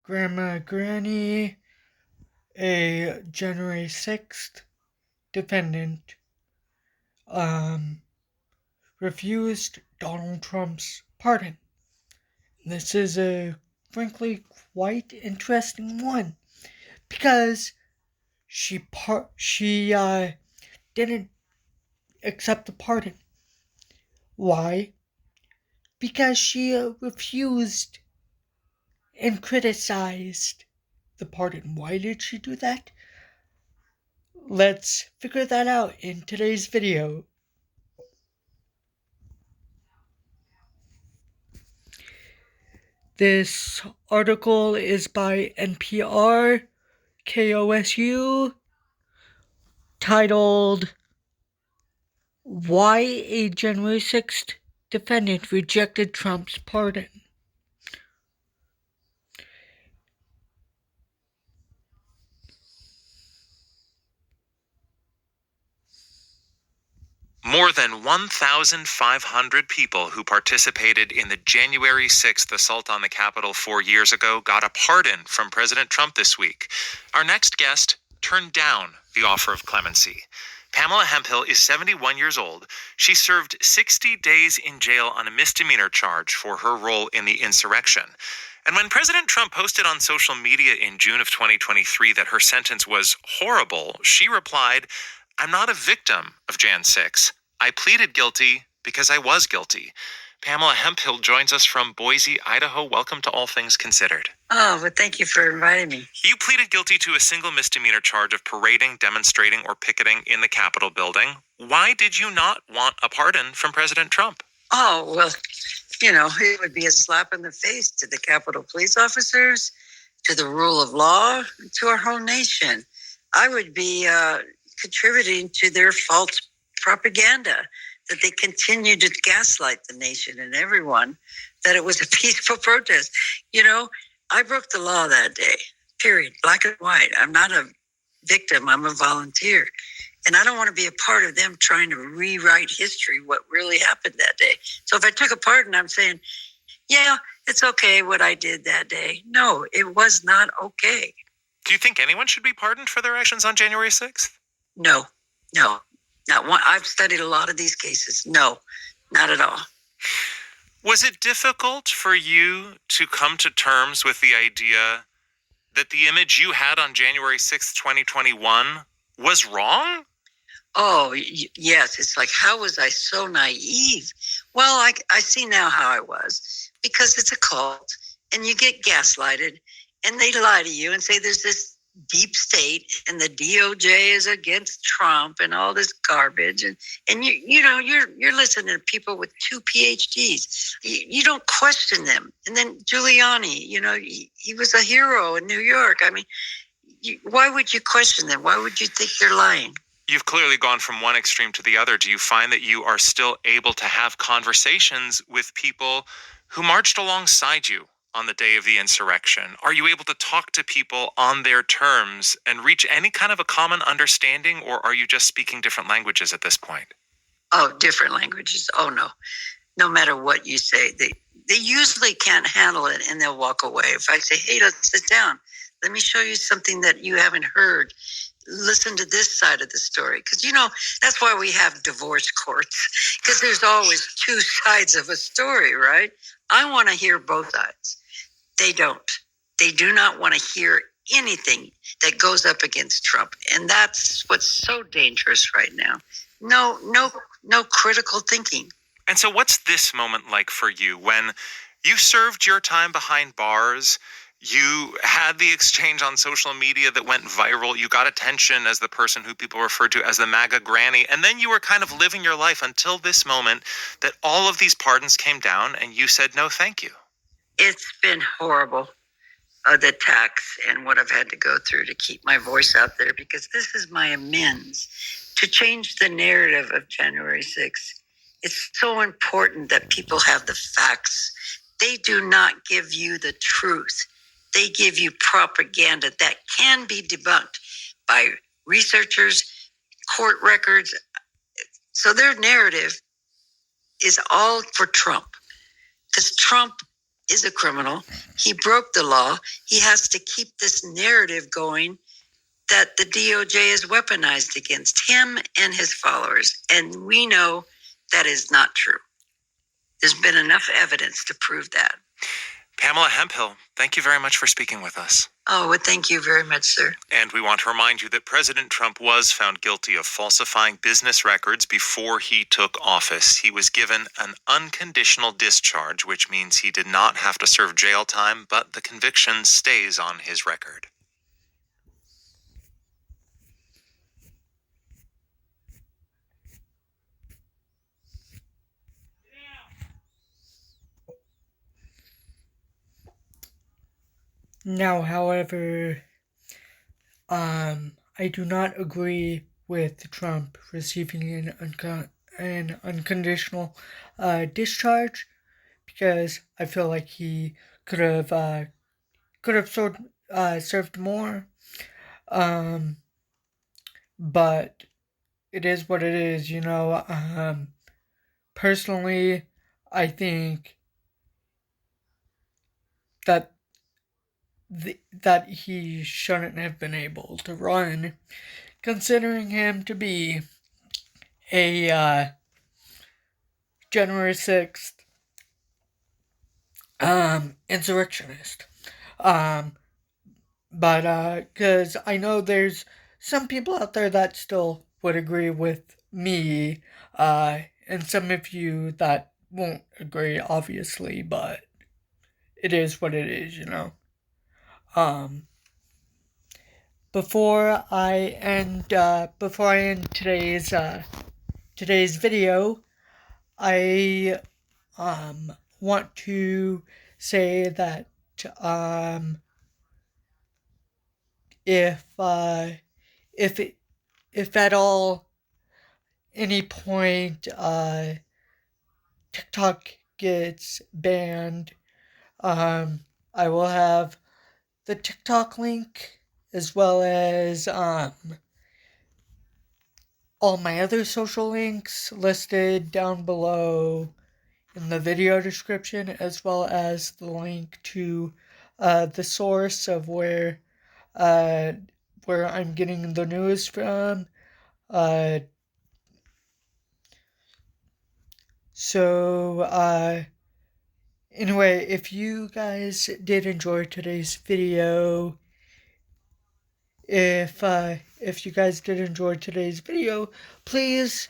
Grandma Granny, a January 6th defendant, um, refused Donald Trump's pardon. This is a frankly quite interesting one because she didn't accept the pardon. Why? Because she refused and criticized the pardon. Why did she do that? Let's figure that out in today's video. This article is by NPR, KOSU, titled Why a January 6th Defendant Rejected Trump's Pardon. More than 1,500 people who participated in the January 6th assault on the Capitol 4 years ago got a pardon from President Trump this week. Our next guest turned down the offer of clemency. Pamela Hemphill is 71 years old. She served 60 days in jail on a misdemeanor charge for her role in the insurrection. And when President Trump posted on social media in June of 2023 that her sentence was horrible, she replied, "I'm not a victim of Jan 6. I pleaded guilty because I was guilty." Pamela Hemphill joins us from Boise, Idaho. Welcome to All Things Considered. Oh, well, thank you for inviting me. You pleaded guilty to a single misdemeanor charge of parading, demonstrating, or picketing in the Capitol building. Why did you not want a pardon from President Trump? Oh, well, it would be a slap in the face to the Capitol police officers, to the rule of law, to our whole nation. I would be contributing to their false propaganda that they continue to gaslight the nation and everyone that it was a peaceful protest. I broke the law that day, period, black and white. I'm not a victim, I'm a volunteer. And I don't want to be a part of them trying to rewrite history, what really happened that day. So if I took a pardon, I'm saying, yeah, it's okay what I did that day. No, it was not okay. Do you think anyone should be pardoned for their actions on January 6th? No, not one. I've studied a lot of these cases. No, not at all. Was it difficult for you to come to terms with the idea that the image you had on January 6th, 2021 was wrong? Oh, yes. It's like, how was I so naive? Well, I see now how I was, because it's a cult and you get gaslighted and they lie to you and say there's this deep state and the DOJ is against Trump and all this garbage. And you're listening to people with 2 PhDs. You don't question them. And then Giuliani, he was a hero in New York. I mean, why would you question them? Why would you think they're lying? You've clearly gone from one extreme to the other. Do you find that you are still able to have conversations with people who marched alongside you on the day of the insurrection? Are you able to talk to people on their terms and reach any kind of a common understanding, or are you just speaking different languages at this point? Oh, different languages. Oh, no. No matter what you say, they usually can't handle it and they'll walk away. If I say, hey, let's sit down. Let me show you something that you haven't heard. Listen to this side of the story. Because, that's why we have divorce courts. Because there's always 2 sides of a story, right? I want to hear both sides. They don't. They do not want to hear anything that goes up against Trump. And that's what's so dangerous right now. No critical thinking. And so what's this moment like for you when you served your time behind bars? You had the exchange on social media that went viral. You got attention as the person who people referred to as the MAGA granny. And then you were kind of living your life until this moment that all of these pardons came down and you said, no, thank you. It's been horrible, the attacks and what I've had to go through to keep my voice out there, because this is my amends to change the narrative of January 6th. It's so important that people have the facts. They do not give you the truth. They give you propaganda that can be debunked by researchers, court records. So their narrative is all for Trump, because Trump is a criminal. He broke the law. He has to keep this narrative going that the DOJ is weaponized against him and his followers. And we know that is not true. There's been enough evidence to prove that. Pamela Hemphill, thank you very much for speaking with us. Oh, well, thank you very much, sir. And we want to remind you that President Trump was found guilty of falsifying business records before he took office. He was given an unconditional discharge, which means he did not have to serve jail time, but the conviction stays on his record. Now, however, I do not agree with Trump receiving an unconditional discharge, because I feel like he could have served more. But it is what it is, you know. Personally, I think that that he shouldn't have been able to run, considering him to be a January 6th insurrectionist. But because I know there's some people out there that still would agree with me, and some of you that won't agree, obviously, but it is what it is, you know. Before I end today's video, I want to say that if at all any point TikTok gets banned, I will have the TikTok link as well as all my other social links listed down below in the video description, as well as the link to the source of where I'm getting the news from. Anyway, if you guys did enjoy today's video, if you guys did enjoy today's video, please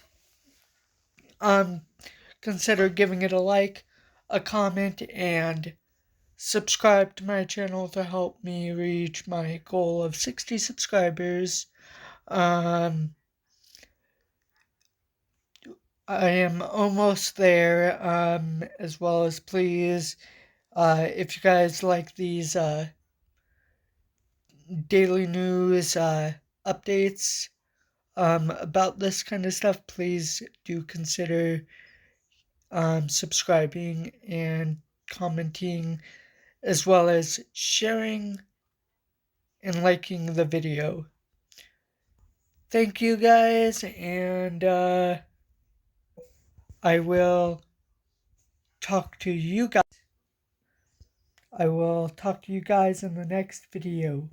consider giving it a like, a comment, and subscribe to my channel to help me reach my goal of 60 subscribers. I am almost there, as well as please, if you guys like these daily news updates about this kind of stuff, please do consider subscribing and commenting, as well as sharing and liking the video. Thank you guys, and I will talk to you guys in the next video.